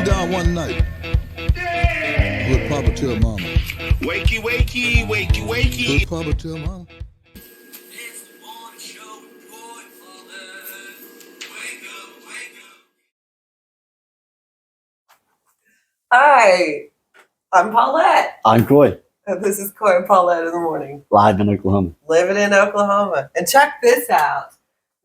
down one night with Papa tell Mama. Wakey, wakey, wakey, wakey. What Papa tell Mama? It's the morning show with Coy Paullett. Wake up, wake up. Hi, I'm Paulette. I'm Coy, And this is Coy Paullett in the morning, live in Oklahoma. living in Oklahoma. And check this out.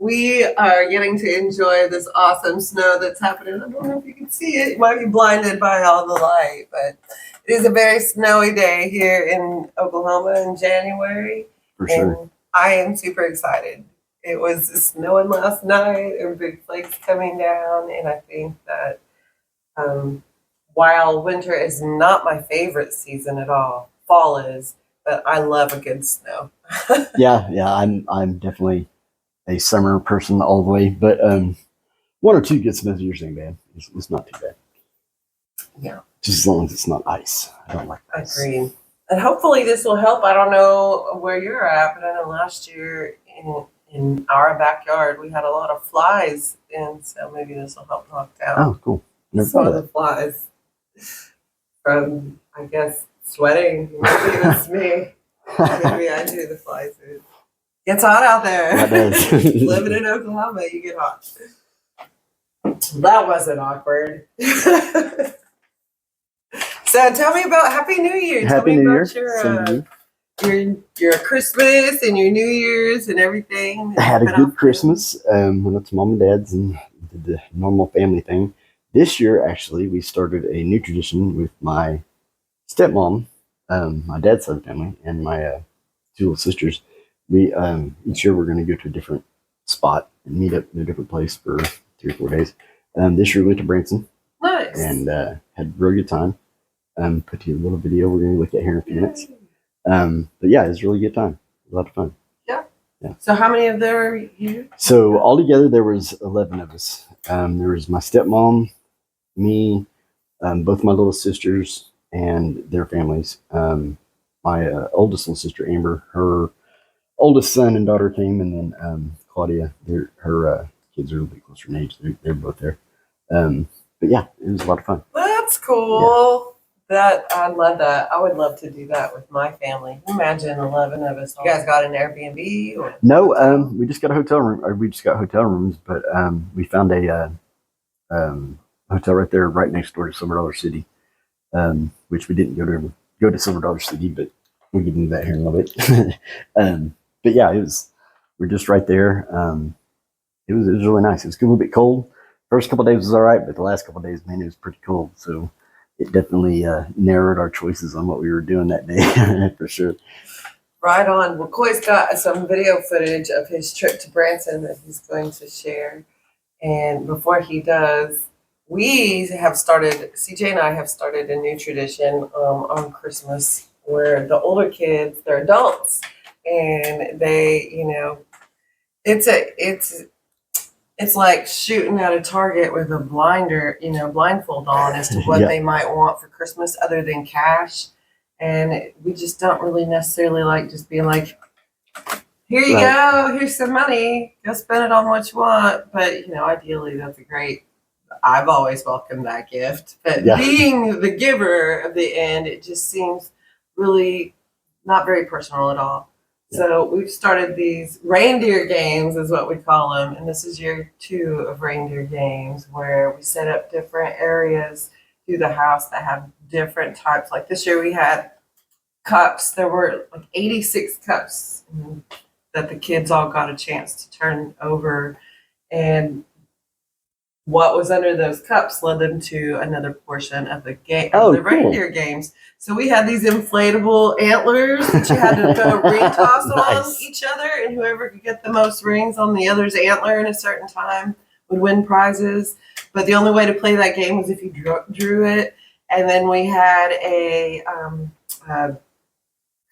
We are getting to enjoy this awesome snow that's happening. I don't know if you can see it. You might be blinded by all the light, but it is a very snowy day here in Oklahoma in January. For sure. And I am super excited. It was snowing last night and big flakes coming down. And I think that while winter is not my favorite season at all, fall is, but I love a good snow. Yeah, I'm definitely a summer person all the way, but one or two good snows years ain't bad. It's not too bad. Yeah. Just as long as it's not ice. I don't like I ice. agree. And hopefully this will help. I don't know where you're at, but I know last year in our backyard we had a lot of flies, and so maybe this will help knock down Oh, cool. Never some thought of of the flies from, I guess, sweating. Maybe it's me. that. Maybe I do the flies. It's hot out there. That does. Living in Oklahoma, you get hot. That wasn't awkward. So tell me about Happy New Year. Happy tell me New Year. about Same to you. your Christmas and your New Year's and everything. I had a Been good off Christmas. Went to mom and dad's and did the normal family thing. This year, actually, we started a new tradition with my stepmom, my dad's side of the family, and my two little sisters. We each year we're going to go to a different spot and meet up in a different place for 3 or 4 days. This year we went to Branson Nice. and had a really good time. Put together a little video we're going to look at here in a few minutes. But yeah, it was a really good time. A lot of fun. So how many of them are you? So altogether there was 11 of us. There was my stepmom, me, both my little sisters and their families. My oldest little sister Amber, her oldest son and daughter came, and then Claudia, her kids are a little bit closer in age. They're both there. But yeah, it was a lot of fun. That's cool. That I love that. I would love to do that with my family. Imagine 11 of us. You guys got an Airbnb or? No, we just got a hotel room. Or we just got hotel rooms, but we found a hotel right there, right next door to Silver Dollar City, which we didn't go to Silver Dollar City, but we'll get into that here in a little bit. But yeah, we're just right there. It was really nice. It was a little bit cold. First couple of days was all right, but the last couple of days, man, it was pretty cold. So it definitely narrowed our choices on what we were doing that day for sure. Right on. Well, Coy's got some video footage of his trip to Branson that he's going to share. And before he does, CJ and I have started a new tradition on Christmas where the older kids, they're adults, and they, it's like shooting at a target with a blindfold on as to what Yeah. they might want for Christmas other than cash. And we just don't really necessarily like just being like, here you go, here's some money, go spend it on what you want. But, ideally that's I've always welcomed that gift. But Yeah. being the giver of the end, it just seems really not very personal at all. So we've started these reindeer games is what we call them. And this is year 2 of reindeer games where we set up different areas through the house that have different types. Like this year we had cups. There were like 86 cups that the kids all got a chance to turn over. And what was under those cups led them to another portion of the game, Oh, of the cool. reindeer games. So we had these inflatable antlers that you had to go ring toss on Nice. each other, and whoever could get the most rings on the other's antler in a certain time would win prizes. But the only way to play that game was if you drew it. And then we had a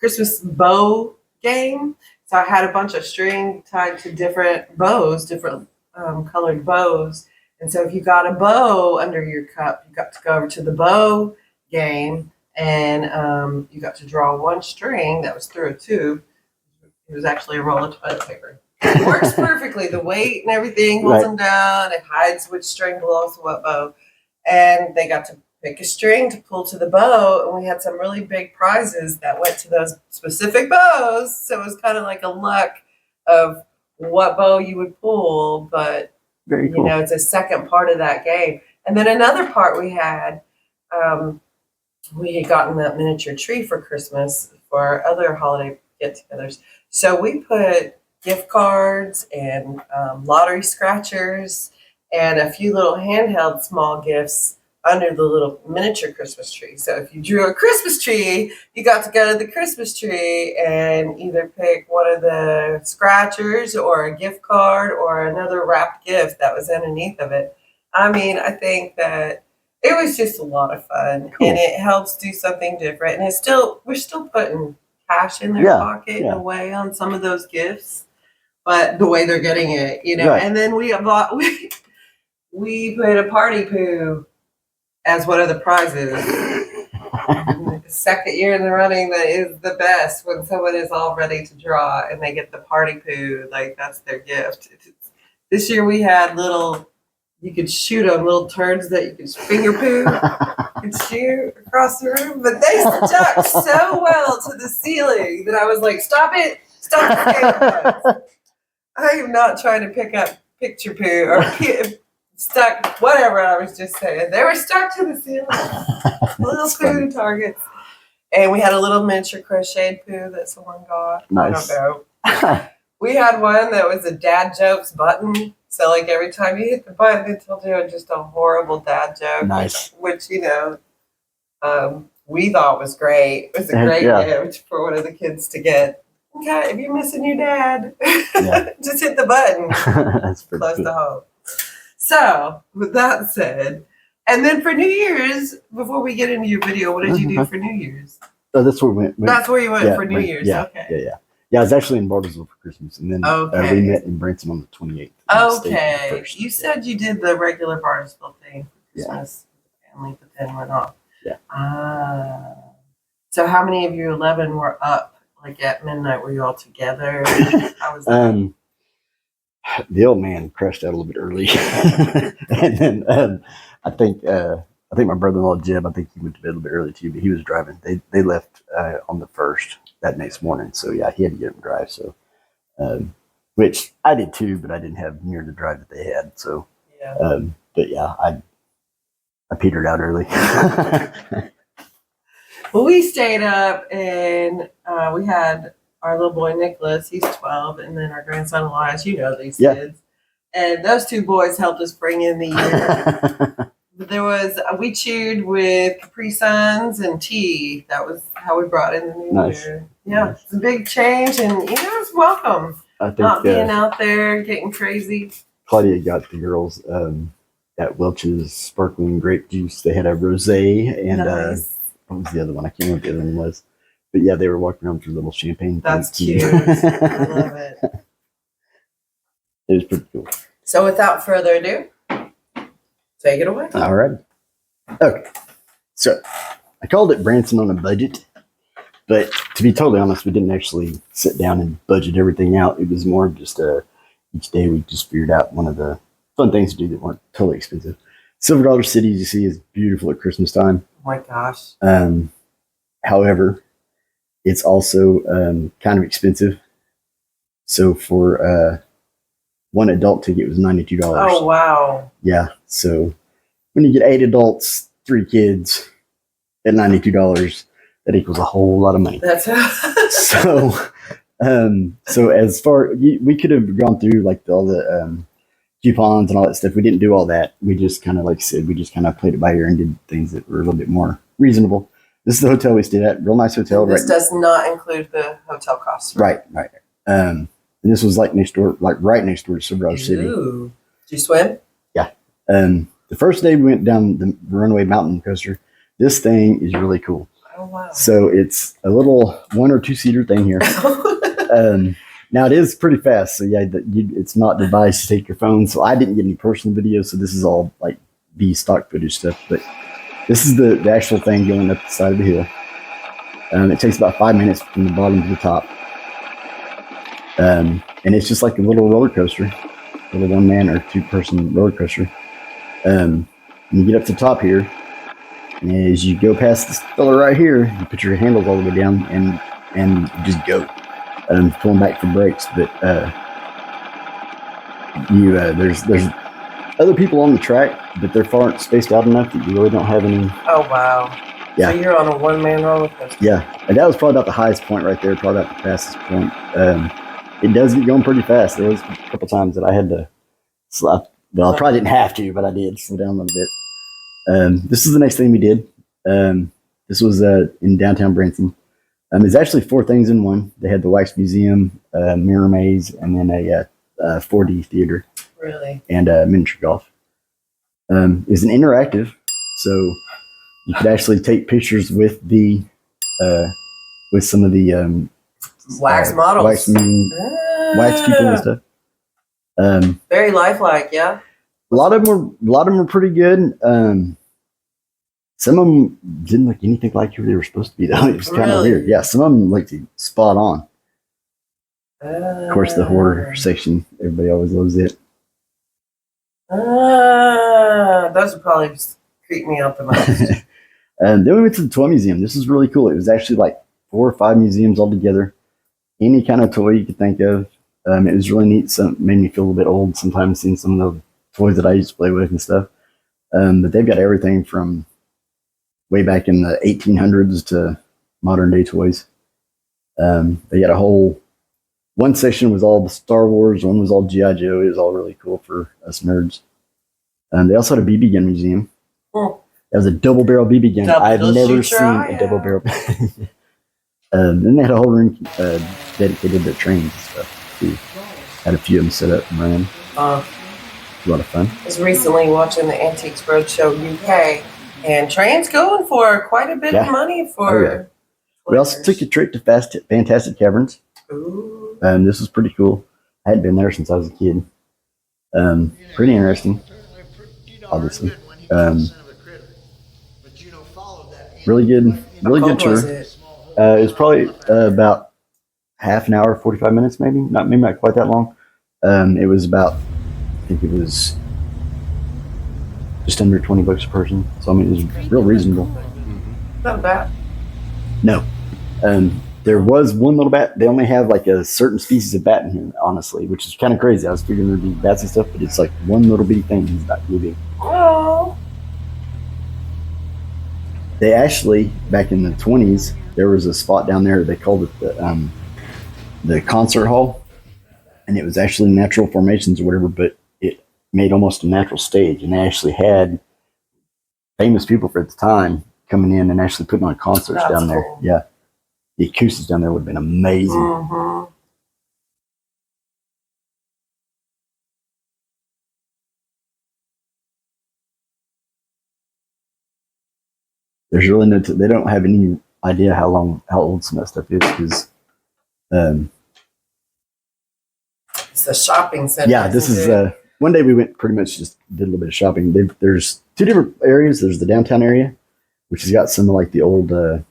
Christmas bow game. So I had a bunch of string tied to different bows, different colored bows. And so if you got a bow under your cup, you got to go over to the bow game, and you got to draw one string that was through a tube. It was actually a roll of toilet paper. It works perfectly. The weight and everything holds them down. It hides which string belongs to what bow. and they got to pick a string to pull to the bow, and we had some really big prizes that went to those specific bows. So it was kind of like a luck of what bow you would pull, but Very cool. it's a second part of that game. And then another part we had gotten that miniature tree for Christmas for our other holiday get-togethers. So we put gift cards and lottery scratchers and a few little handheld small gifts under the little miniature Christmas tree. So if you drew a Christmas tree, you got to go to the Christmas tree and either pick one of the scratchers or a gift card or another wrapped gift that was underneath of it. I mean, I think that it was just a lot of fun, Cool. and it helps do something different. And we're still putting cash in their Yeah, pocket in yeah. a way on some of those gifts, but the way they're getting it, Right. And then we put a party poo as one of the prizes. The second year in the running, that is the best when someone is all ready to draw and they get the party poo, like that's their gift. This year we had you could shoot them, little turds that you could finger poo and shoot across the room, but they stuck so well to the ceiling that I was like, stop it, stop it. I am not trying to pick up picture poo or stuck, whatever I was just saying. They were stuck to the ceiling. Little poo targets. And we had a little miniature crocheted poo that someone got. Nice. I don't know. We had one that was a dad jokes button. So like every time you hit the button, it told you just a horrible dad joke. Nice. Which we thought was great. It was a great gift for one of the kids to get. Okay, if you're missing your dad, just hit the button. That's pretty Close cool. to home. So, with that said, and then for New Year's, before we get into your video, what did you do for New Year's? Oh, that's where we went. That's where you went for New Year's. Yeah, Okay. Yeah, I was actually in Bartlesville for Christmas, and then we met in Branson on the 28th. Okay. You said you did the regular Bartlesville thing for Christmas with the family, but then went off. Yeah. So how many of you 11 were up? Like at midnight, were you all together? How was that? The old man crashed out a little bit early, and then I think my brother-in-law Jeb, I think he went to bed a little bit early too, but he was driving. They left on the 1st that next morning, so yeah, he had to get up and drive. So, which I did too, but I didn't have near the drive that they had. So, but yeah, I petered out early. Well, we stayed up and we had our little boy Nicholas, he's 12, and then our grandson Elias, these kids. And those two boys helped us bring in the year. We cheered with Capri Suns and tea. That was how we brought in the new year. Yeah, it's a big change, and it's welcome. I think Not being out there getting crazy. Claudia got the girls at Welch's sparkling grape juice. They had a rosé and what was the other one? I can't remember what the other one was. But yeah, they were walking around with little champagne. That's cute. I love it. It was pretty cool. So without further ado, take it away. All right. Okay. So I called it Branson on a budget. But to be totally honest, we didn't actually sit down and budget everything out. It was more of just each day we just figured out one of the fun things to do that weren't totally expensive. Silver Dollar City, as you see, is beautiful at Christmas time. Oh my gosh. However, it's also kind of expensive. So for one adult ticket, it was $92. Oh, wow. Yeah. So when you get 8 adults, 3 kids at $92, that equals a whole lot of money. That's so as far we could have gone through like all the coupons and all that stuff. We didn't do all that. We just kind of, like I said, we just kind of played it by ear and did things that were a little bit more reasonable. This is the hotel we stayed at. Real nice hotel. This does not include the hotel costs. Right. And this was like next door, like right next door to Silver Dollar City. Ooh. Did you swim? Yeah. The first day we went down the Runaway Mountain Coaster. This thing is really cool. Oh, wow. So it's a little 1 or 2 seater thing here. Now it is pretty fast. So yeah, it's not devised to take your phone. So I didn't get any personal video. So this is all like B stock footage stuff. But this is the actual thing going up the side of the hill. It takes about 5 minutes from the bottom to the top. And it's just like a little roller coaster, little 1-man or 2-person roller coaster. And you get up to the top here, and as you go past this fella right here, you put your handles all the way down and just go. Pulling back for brakes, but there's other people on the track, but they're far spaced out enough that you really don't have any. Oh wow! Yeah. So you're on a one-man roller coaster. Yeah, and that was probably about the highest point right there, probably about the fastest point. It does get going pretty fast. There was a couple times that I had to slow. Well, I probably didn't have to, but I did slow down a little bit. This is the next thing we did. This was in downtown Branson. There's actually 4 things in one. They had the Wax Museum, Mirror Maze, and then a 4D theater. Really? And miniature golf. It's an interactive, so you could actually take pictures with the with some of the wax models, wax people and stuff. Very lifelike, yeah. A lot of them were pretty good. Some of them didn't look anything like who they were supposed to be, though. It was kind of weird. Yeah, some of them looked spot on. Of course, the horror section, everybody always loves it. Those would probably just creep me out the most. And then we went to the toy museum. This is really cool. It was actually like 4 or 5 museums all together. Any kind of toy you could think of. It was really neat. Some made me feel a little bit old sometimes seeing some of the toys that I used to play with and stuff. But they've got everything from way back in the 1800s to modern day toys. They got one section was all the Star Wars, one was all G.I. Joe. It was all really cool for us nerds. They also had a BB gun museum. That was a double barrel BB gun. I've never seen a double barrel. Then they had a whole room dedicated to trains and stuff too. Had a few of them set up and ran. A lot of fun. I was recently watching the Antiques Roadshow UK, and trains going for quite a bit of money for. Oh, yeah. We also took a trip to Fantastic Caverns. Ooh. This was pretty cool. I hadn't been there since I was a kid. Pretty interesting, obviously. Really good tour. It was probably about half an hour, 45 minutes, maybe not quite that long. It was about, I think it was just under $20 a person. So I mean, it was real reasonable. Not bad. No. There was one little bat. They only have like a certain species of bat in here, honestly, which is kind of crazy. I was figuring there'd be bats and stuff, but it's like one little bitty thing he's not moving. Oh. They actually, back in the 20s, there was a spot down there. They called it the concert hall, and it was actually natural formations or whatever, but it made almost a natural stage, and they actually had famous people for the time coming in and actually putting on concerts down there. Cool. Yeah. The acoustics down there would have been amazing. Mm-hmm. There's really they don't have any idea how old some of that stuff is because It's a shopping center. yeah, this is one day we went pretty much just did a little bit of shopping. There's 2 different areas. There's the downtown area, which has got some of like the old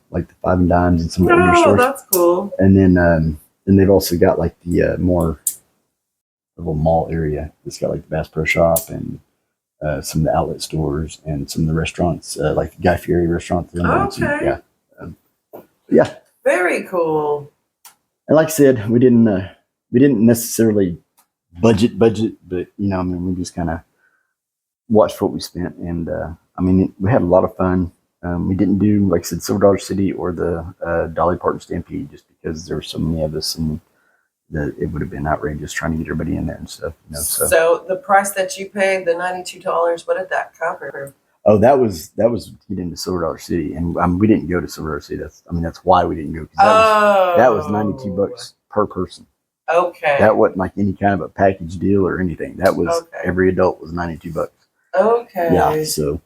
like the Five and Dimes and some of the older stores. That's cool. And then they've also got like the more little mall area that's got like the Bass Pro Shop and some of the outlet stores and some of the restaurants, like the Guy Fieri restaurant. Okay. Yeah. Very cool. And like I said, we didn't necessarily budget, but I mean, we just kind of watched what we spent, and I mean, we had a lot of fun. We didn't do, like I said, Silver Dollar City or the Dolly Parton Stampede just because there were so many of us, and it would have been outrageous trying to get everybody in there and stuff. So the price that you paid, the $92, what did that cover? Oh, that was to get into Silver Dollar City, and we didn't go to Silver Dollar City. That's why we didn't go. 'Cause that was $92 per person. Okay. That wasn't like any kind of a package deal or anything. That was every adult was $92. Okay. Yeah. So.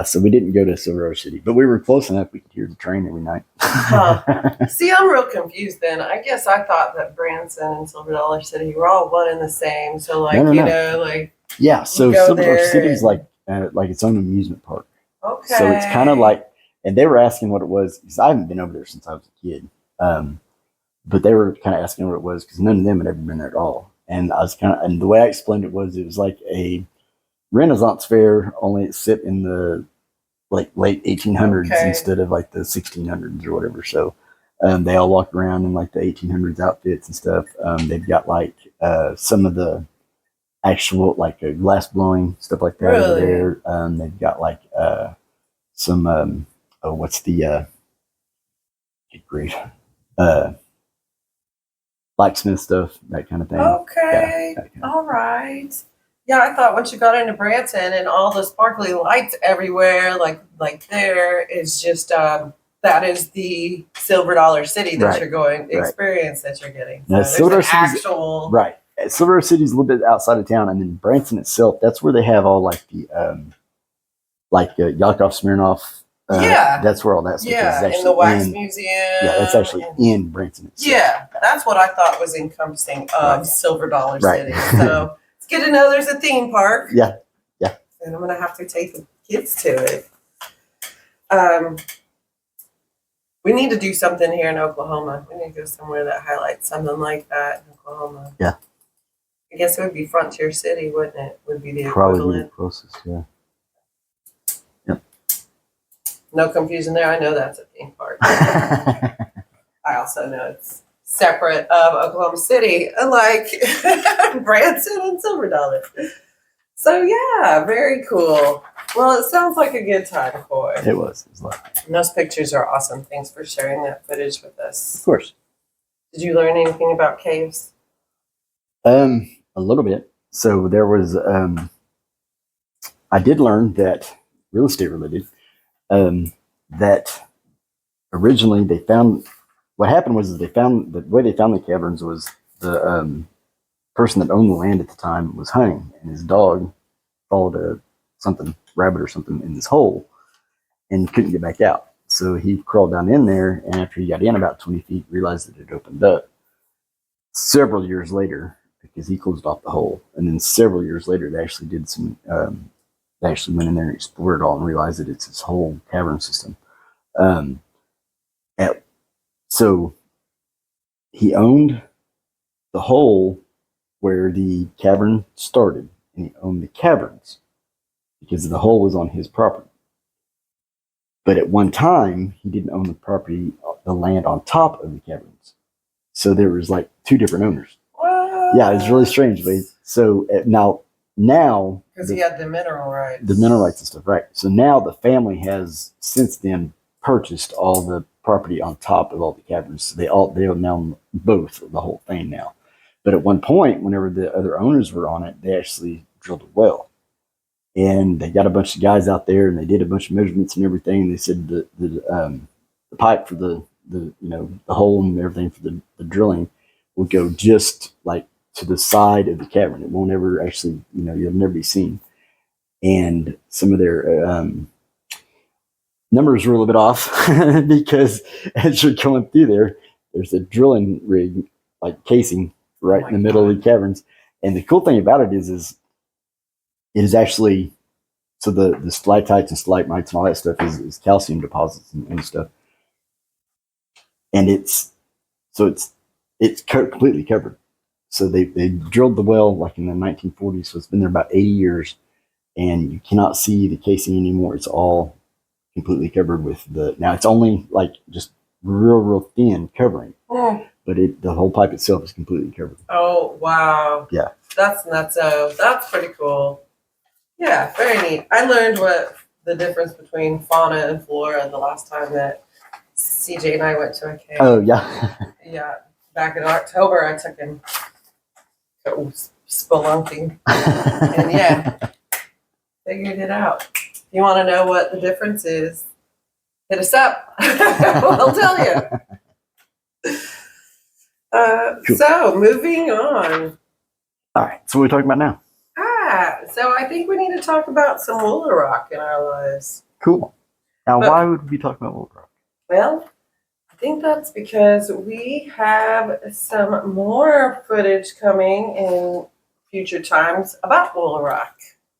So we didn't go to Silver Dollar City, but we were close enough we could hear the train every night. See, I'm real confused then. I guess I thought that Branson and Silver Dollar City were all one and the same. So like, No. like. Yeah. So Silver Dollar City is like its own amusement park. Okay. So it's kind of like, and they were asking what it was because I haven't been over there since I was a kid. But they were kind of asking what it was because none of them had ever been there at all. And I was and the way I explained it was like Renaissance fair, only it's set in the like late 1800s Okay. instead of like the 1600s or whatever. So they all walk around in like the 1800s outfits and stuff. They've got like some of the actual like glass blowing stuff like that over Really? there. They've got like some oh, what's the good grief, blacksmith stuff, that kind of thing. Okay. Yeah, that kind of- All right. Yeah, I thought once you got into Branson and all the sparkly lights everywhere, like there is just that is the silver dollar city that Right. you're going Right. experience that you're getting. Now, So Silver there's an City's- actual Right. Silver City's a little bit outside of town, and then Branson itself, that's where they have all like the Yakov Smirnoff. Yeah. That's where all that stuff is. yeah, Actually in the wax in- museum. Yeah, that's actually and- in Branson itself. Yeah, that's what I thought was encompassing of Right. Silver Dollar Right. City. So it's good to know there's a theme park. Yeah. And I'm gonna have to take the kids to it. We need to do something here in Oklahoma. We need to go somewhere that highlights something like that in Oklahoma. Yeah. I guess it would be Frontier City, wouldn't it? Would be the Probably the equivalent. closest, yeah. No confusion there. I know that's a theme park. I also know it's separate of Oklahoma City, unlike Branson and Silver Dollar. So yeah, very cool. Well, it sounds like a good time, Coy. It was a lot. And those pictures are awesome. Thanks for sharing that footage with us. Of course. Did you learn anything about caves? A little bit. So there was, I did learn that, real estate related, that originally they found, what happened was the way they found the caverns was the person that owned the land at the time was hunting, and his dog followed a rabbit or something in this hole and couldn't get back out. So he crawled down in there, and after he got in about 20 feet, realized that it opened up. Several years later, because he closed off the hole, and then several years later, they actually did some. They actually went in there and explored it all and realized that it's this whole cavern system. So he owned the hole where the cavern started, and he owned the caverns because the hole was on his property. But at one time, he didn't own the land on top of the caverns. So there was like two different owners. What? Yeah, it's really strange. But so now Because he had the mineral rights. the mineral rights and stuff, right? So now the family has since then purchased all the property on top of all the caverns. So they own now both the whole thing now. But at one point, whenever the other owners were on it, they actually drilled a well, and they got a bunch of guys out there, and they did a bunch of measurements and everything. And they said the pipe for the hole and everything for the drilling will go just like to the side of the cavern. It won't ever actually, you'll never be seen. And some of their numbers were a little bit off because as you're going through there's a drilling rig, like casing, right in the middle of the caverns. And the cool thing about it is it is actually, so the stalactites and stalagmites and all that stuff is calcium deposits and stuff. And it's completely covered. So they drilled the well like in the 1940s. So it's been there about 80 years, and you cannot see the casing anymore. It's all completely covered with now it's only like just real thin covering, but the whole pipe itself is completely covered. Oh, wow. Yeah. That's nuts. That's pretty cool. Yeah, very neat. I learned what the difference between fauna and flora the last time that CJ and I went to a cave. Oh yeah. Yeah, back in October, I took him spelunking. And yeah, figured it out. If you want to know what the difference is, hit us up. We'll tell you. Cool. So, moving on. All right. So what are we talking about now? So I think we need to talk about some Wooler Rock in our lives. Cool. Now, But- why would we be talking about Wolf Rock? Well, I think that's because we have some more footage coming in future times about Wooler Rock.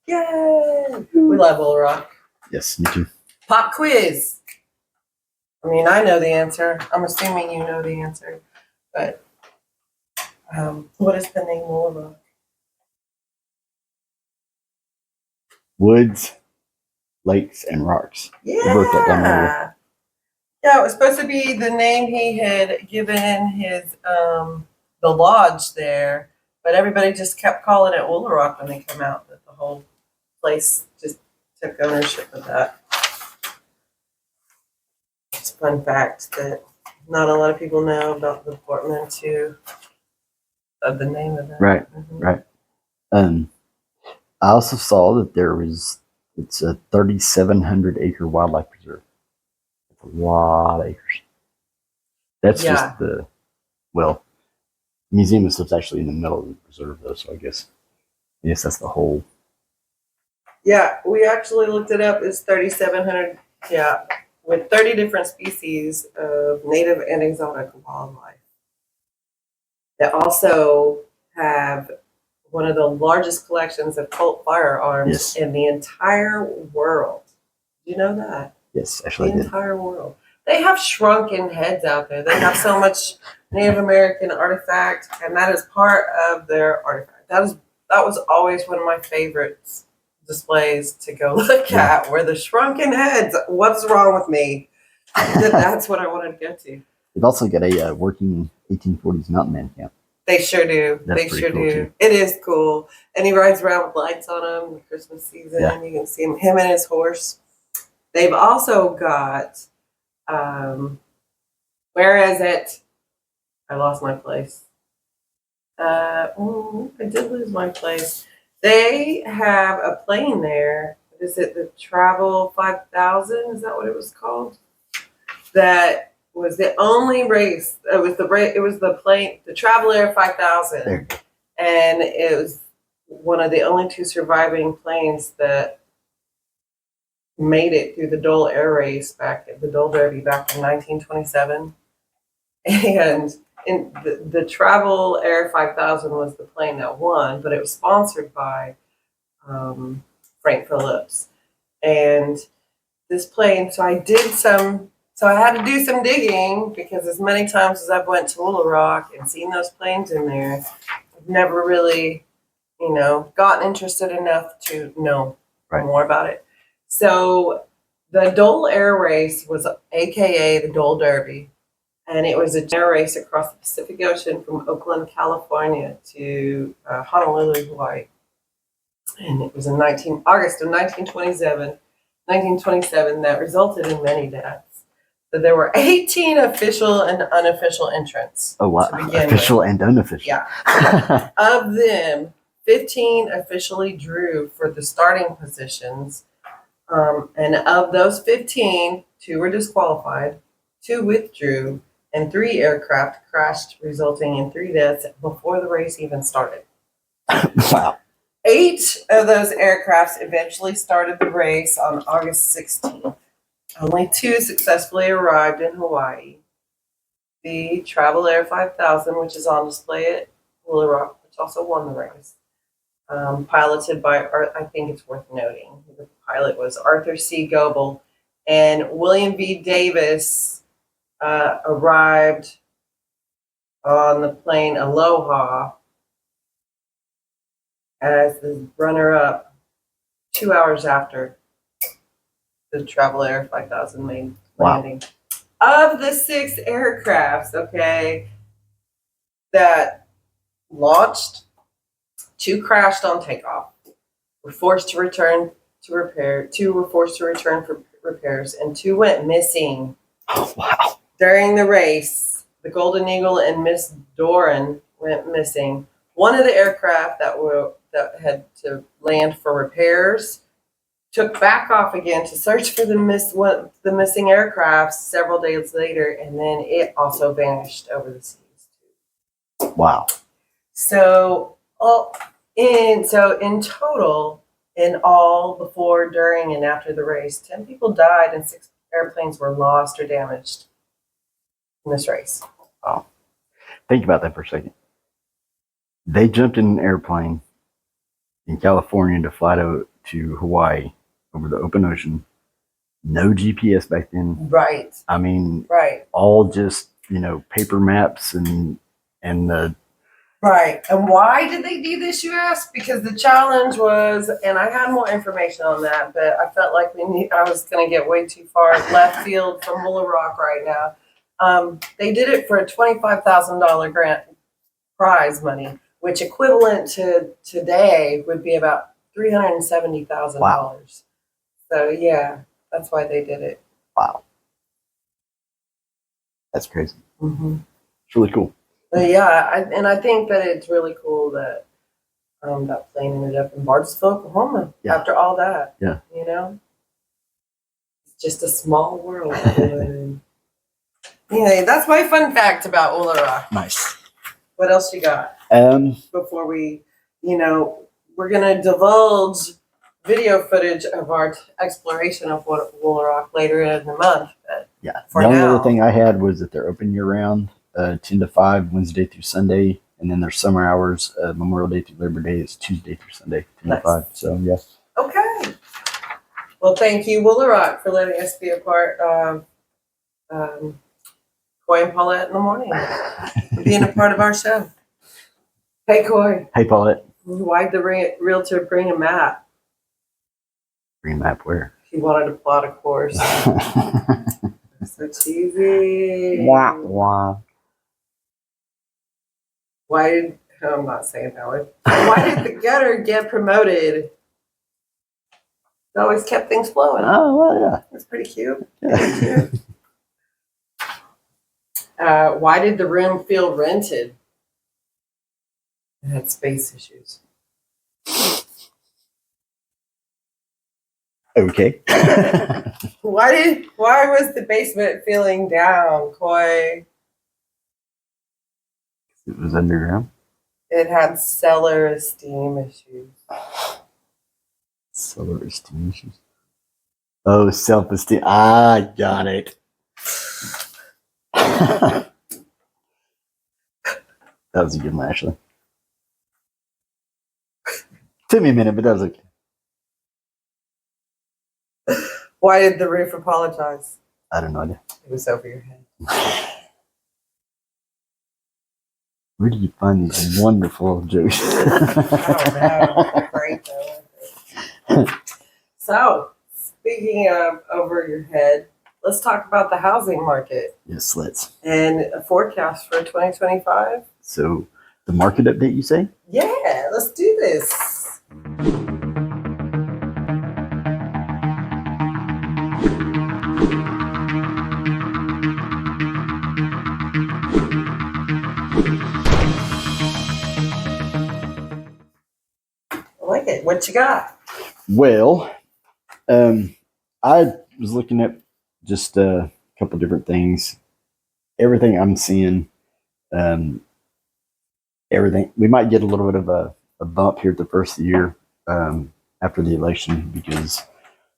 Yay! We love Wooler Rock. Yes, me too. Pop quiz. I mean, I know the answer. I'm assuming you know the answer. But what is the name Wooler Rock? woods, lakes, and rocks. I wrote that down earlier. Yeah, it was supposed to be the name he had given his the lodge there, but everybody just kept calling it Woolarock when they come out. That the whole place just took ownership of that. It's a fun fact that not a lot of people know about the portmanteau of the name of that. Right, Mhm. right. I also saw that it's a 3,700 acre wildlife preserve. It's a lot of acres. That's Yeah. just museum and stuff's actually in the middle of the preserve though, so I guess that's the whole. Yeah, we actually looked it up. It's 3,700. Yeah, with 30 different species of native and exotic wildlife. They also have one of the largest collections of Colt firearms Yes. in the entire world. Do you know that? Yes, actually I The did. entire world. They have shrunken heads out there. They have so much Native American artifact, and that is part of their artifact. That was always one of my favorites displays to go look Yeah. at, were the shrunken heads. What's wrong with me? That's what I wanted to go to. They've also got a working 1840s mountain man camp. They sure do. That's They pretty sure cool, do. too. It is cool. And he rides around with lights on him in the Christmas season. Yeah. You can see him and his horse. They've also got, where is it? I lost my place. I did lose my place. They have a plane there. Is it the Travel 5000? Is that what it was called? That was the only race. It was the plane, the Travel Air 5000. There. And it was one of the only two surviving planes that made it through the Dole Air Race back at the Dole Derby back in 1927. And the Travel Air 5000 was the plane that won, but it was sponsored by Frank Phillips. And this plane, so I had to do some digging, because as many times as I've went to Woolarock and seen those planes in there, I've never really, gotten interested enough to know more about it. So the Dole Air Race was AKA the Dole Derby. And it was a air race across the Pacific Ocean from Oakland, California to Honolulu, Hawaii. And it was in August of 1927 that resulted in many deaths. So there were 18 official and unofficial entrants. Oh, wow. To begin Official with. and unofficial. Yeah. Of them, 15 officially drew for the starting positions. And of those 15, 2 were disqualified, 2 withdrew, and 3 aircraft crashed, resulting in 3 deaths before the race even started. Wow. 8 of those aircrafts eventually started the race on August 16th. Only 2 successfully arrived in Hawaii. The Travel Air 5000, which is on display at Woolarock, which also won the race, piloted by, I think it's worth noting, the pilot was Arthur C. Goebel, and William V. Davis arrived on the plane Aloha as the runner-up 2 hours after the Travel Air 5000 made landing. Wow. Of the 6 aircrafts, that launched, 2 crashed on takeoff, were forced to return to repair. 2 were forced to return for repairs, and 2 went missing. Oh, wow. During the race, the Golden Eagle and Miss Doran went missing. One of the aircraft that had to land for repairs took back off again to search for the missing aircraft several days later, and then it also vanished over the seas. Wow. So in total, in all, before, during, and after the race, 10 people died and 6 airplanes were lost or damaged in this race. Wow. Think about that for a second. They jumped in an airplane in California to fly to Hawaii over the open ocean. No GPS back then. Right. I mean, right. All just, paper maps and the Right. And why did they do this, you ask? Because the challenge was, and I had more information on that, but I felt like I was going to get way too far left field from Willow Rock right now. They did it for a $25,000 grant prize money, which equivalent to today would be about $370,000. Wow. So yeah, that's why they did it. Wow. That's crazy. Mm-hmm. It's really cool. But yeah, I think that it's really cool that that plane ended up in Bartlesville, Oklahoma. Yeah. After all that, Yeah. you know, it's just a small world. Anyway, that's my fun fact about Willow Rock. Nice. What else you got? Before we, we're gonna divulge video footage of our exploration of Willow Rock later in the month. But Yeah. for The only now, other thing I had was that they're open year round, 10 to 5, Wednesday through Sunday. And then their summer hours, Memorial Day through Labor Day is Tuesday through Sunday, 10 Nice. to 5. So, yes. Okay. Well, thank you, Willow Rock, for letting us be a part of Coy and Paullett in the morning, being a part of our show. Hey, Coy, Hey, Paulette. why'd the realtor bring a map? Bring a map where? He wanted to plot a course. So cheesy. Wah, wah. I'm not saying that one. Why did the gutter get promoted? It always kept things flowing. Oh, well, yeah. That's pretty cute. Yeah. Why did the room feel rented? It had space issues. Okay. Why was the basement feeling down, Coy? It was underground. It had cellar esteem issues. Solar esteem issues. Oh, self-esteem. I got it. That was a good one, actually. Took me a minute, but that was okay. Why did the roof apologize? I don't know. It was over your head. Where did you find these wonderful jokes? I don't know. Great though. So, speaking of over your head, let's talk about the housing market Yes, let's. and a forecast for 2025. So, the market update, you say? Yeah, let's do this. I like it. What you got? Well, I was looking at just a couple different things. Everything I'm seeing, everything, we might get a little bit of a bump here at the first of the year after the election because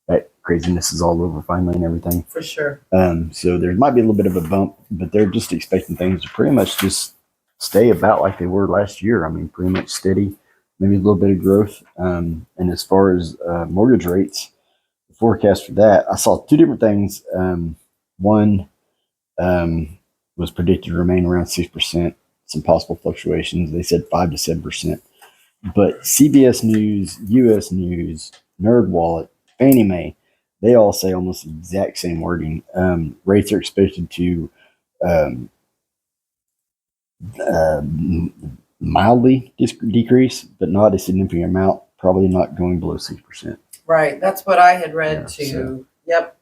that craziness is all over finally and everything. For sure. So there might be a little bit of a bump, but they're just expecting things to pretty much just stay about like they were last year. I mean, pretty much steady, maybe a little bit of growth. And as far as mortgage rates, the forecast for that, I saw two different things. One was predicted to remain around 6%, some possible fluctuations. They said 5 to 7%. But CBS News, US News, NerdWallet, Fannie Mae, they all say almost the exact same wording. Rates are expected to mildly decrease, but not a significant amount, probably not going below 6%. Right. That's what I had read Yeah, too. so- Yep.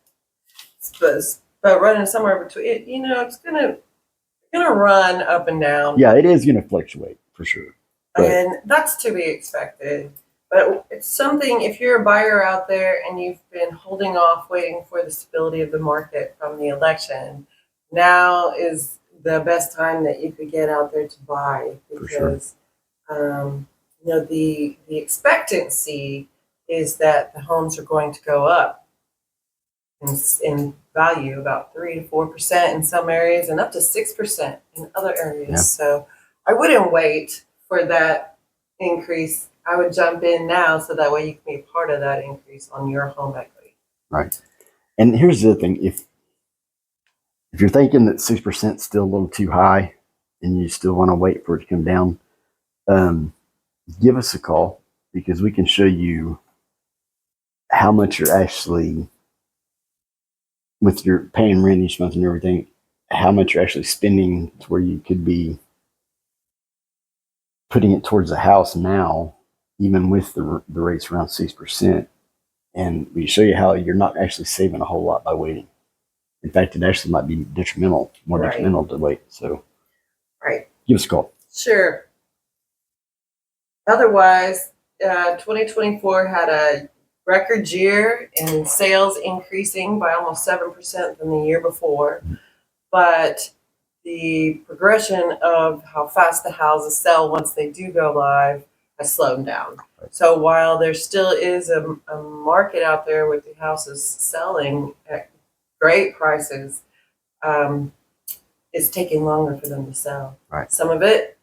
But running somewhere between it, it's gonna run up and down. Yeah, it is going to fluctuate for sure. But And that's to be expected. But it's something, if you're a buyer out there and you've been holding off waiting for the stability of the market from the election, now is the best time that you could get out there to buy For sure. because, the expectancy is that the homes are going to go up in value about 3 to 4% in some areas and up to 6% in other areas. Yeah. So I wouldn't wait for that increase. I would jump in now so that way you can be a part of that increase on your home equity. right. And here's the other thing: if you're thinking that 6% is still a little too high, and you still want to wait for it to come down, give us a call because we can show you how much you're actually, with your paying rent each month and everything, how much you're actually spending to where you could be putting it towards the house now, even with the rates around 6%. And we show you how you're not actually saving a whole lot by waiting. In fact, it actually might be detrimental, more Right. detrimental to wait. So Right. give us a call. Sure. Otherwise, 2024 had a record year in sales, increasing by almost 7% from the year before. But the progression of how fast the houses sell once they do go live has slowed down. So while there still is a market out there with the houses selling at great prices, it's taking longer for them to sell. Right. Some of it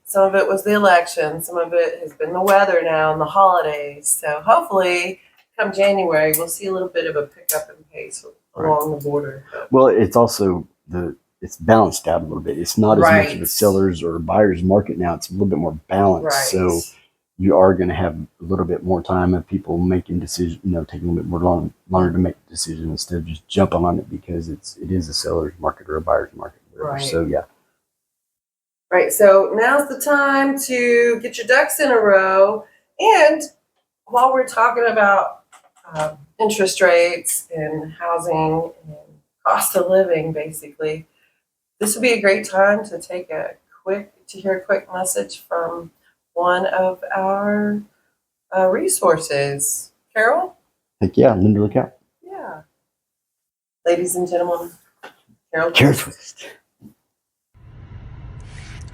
was the election. Some of it has been the weather now and the holidays. So hopefully, come January, we'll see a little bit of a pickup in pace along the border. Well, it's also it's balanced out a little bit. It's not as much of a seller's or buyer's market now. It's a little bit more balanced. Right. So you are going to have a little bit more time of people making decisions, taking a little bit more longer to make a decision instead of just jumping on it because it is a seller's market or a buyer's market. Right. So yeah. Right. So now's the time to get your ducks in a row. And while we're talking about interest rates and housing and cost of living, basically, this would be a great time to hear a quick message from one of our resources. Carol? Heck yeah, Linda, look out. Yeah. Ladies and gentlemen, Carol. Twist.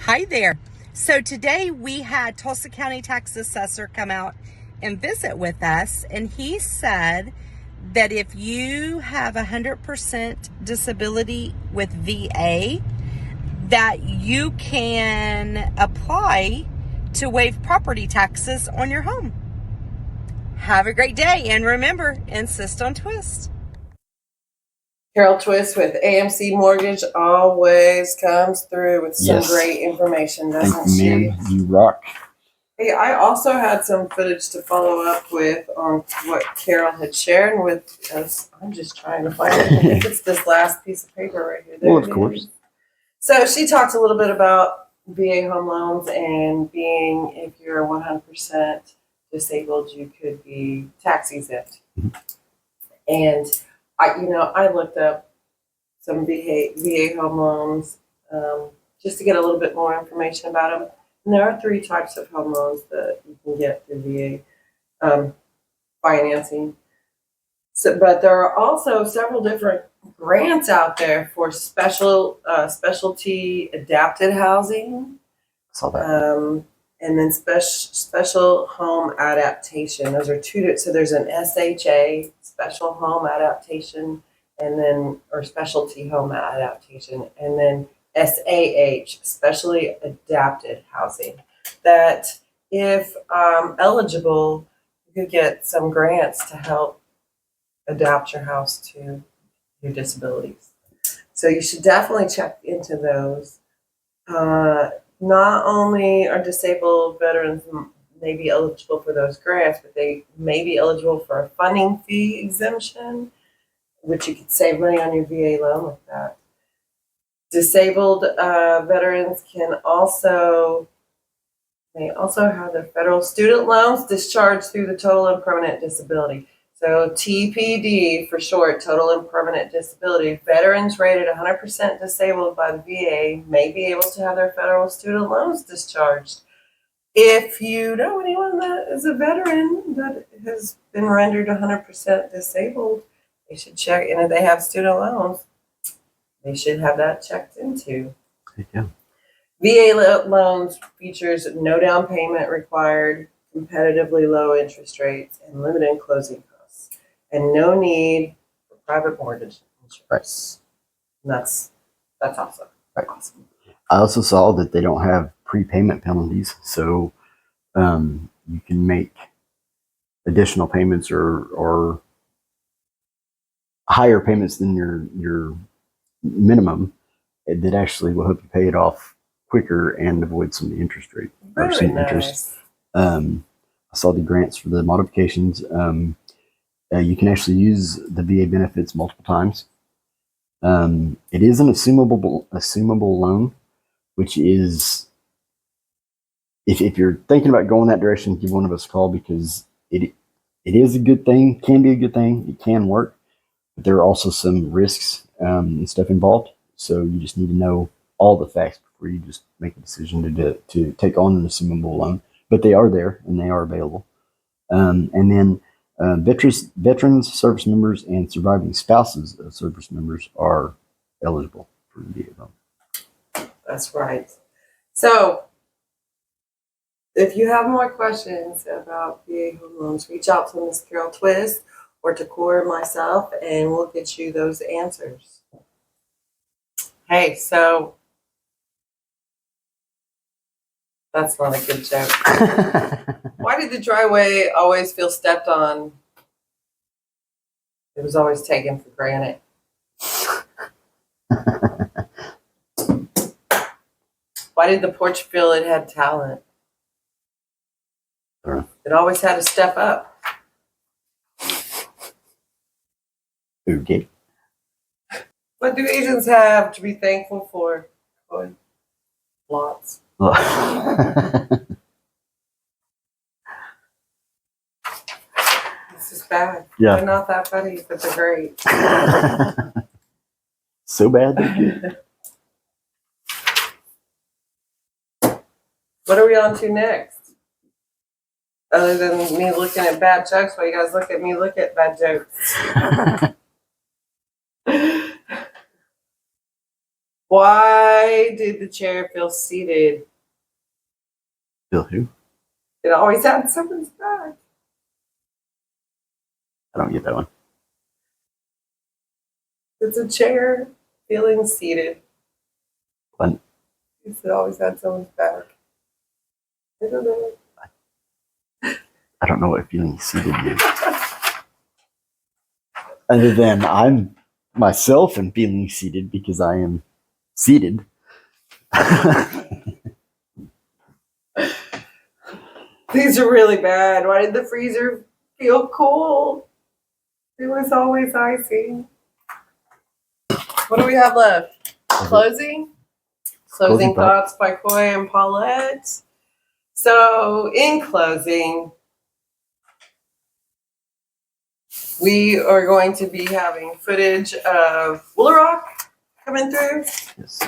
Hi there. So today we had Tulsa County Tax Assessor come out and visit with us, and he said that if you have 100% disability with VA, that you can apply to waive property taxes on your home. Have a great day, and remember, insist on twist. Carol Twist with AMC Mortgage always comes through with some great information, doesn't Thank you, she? man. You rock. Hey, I also had some footage to follow up with on what Carol had shared with us. I'm just trying to find it. I think it's this last piece of paper right here. Well, of course. So she talked a little bit about VA home loans and if you're 100% disabled, you could be tax exempt. Mm-hmm. And I looked up some VA home loans just to get a little bit more information about them. And there are 3 types of home loans that you can get through VA financing. So, but there are also several different grants out there for specialty adapted housing. Saw that. And then special home adaptation. Those are 2. So there's an SHA, special home adaptation, or specialty home adaptation, and then SAH, specially adapted housing. That if eligible, you could get some grants to help adapt your house to your disabilities. So you should definitely check into those. Not only are disabled veterans may be eligible for those grants, but they may be eligible for a funding fee exemption, which you could save money on your VA loan with that. Disabled veterans may also have their federal student loans discharged through the total and permanent disability. So TPD for short, total and permanent disability. Veterans rated 100% disabled by the VA may be able to have their federal student loans discharged. If you know anyone that is a veteran that has been rendered 100% disabled, they should check. And if they have student loans, they should have that checked into. Yeah. VA loans features no down payment required, competitively low interest rates, and limited closing costs, and no need for private mortgage insurance. And that's awesome. Right. Awesome. I also saw that they don't have prepayment penalties, so you can make additional payments or higher payments than your minimum that actually will help you pay it off quicker and avoid some of the interest rate or Very some interest. nice. I saw the grants for the modifications. You can actually use the VA benefits multiple times. It is an assumable loan, which is, if you're thinking about going that direction, give one of us a call, because it is a good thing, can be a good thing, it can work, but there are also some risks and stuff involved. So you just need to know all the facts before you just make a decision to take on an assumable loan. But they are there and they are available. And then veterans, service members, and surviving spouses of service members are eligible for the VA loan. That's right. So, if you have more questions about VA home loans, reach out to Miss Carol Twist or to Coy or myself, and we'll get you those answers. Hey, so that's not a good joke. Why did the driveway always feel stepped on? It was always taken for granted. Why did the porch feel it had talent? It always had to step up. Okay. What do agents have to be thankful for? Coy? Lots. This is bad. Yeah. They're not that funny, but they're great. So bad. They're good. What are we on to next? Other than me looking at bad jokes, while you guys look at me look at bad jokes. Why did the chair feel seated? Bill, who? It always had someone's back. I don't get that one. It's a chair feeling seated. What? It always had someone's back. I don't know. I don't know what feeling seated is. Other than I'm myself and feeling seated because I am seated. These are really bad. Why did the freezer feel cold? It was always icy. What do we have left? Closing? Closing thoughts by Coy and Paullett. So, in closing, we are going to be having footage of Willow Rock coming through. Yes.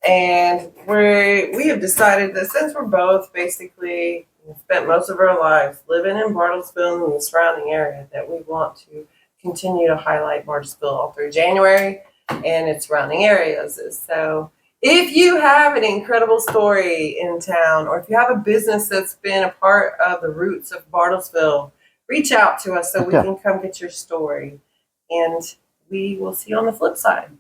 And we have decided that since we're both basically spent most of our lives living in Bartlesville and the surrounding area, that we want to continue to highlight Bartlesville all through January and its surrounding areas. So if you have an incredible story in town, or if you have a business that's been a part of the roots of Bartlesville, reach out to us so we can come get your story. And we will see you on the flip side.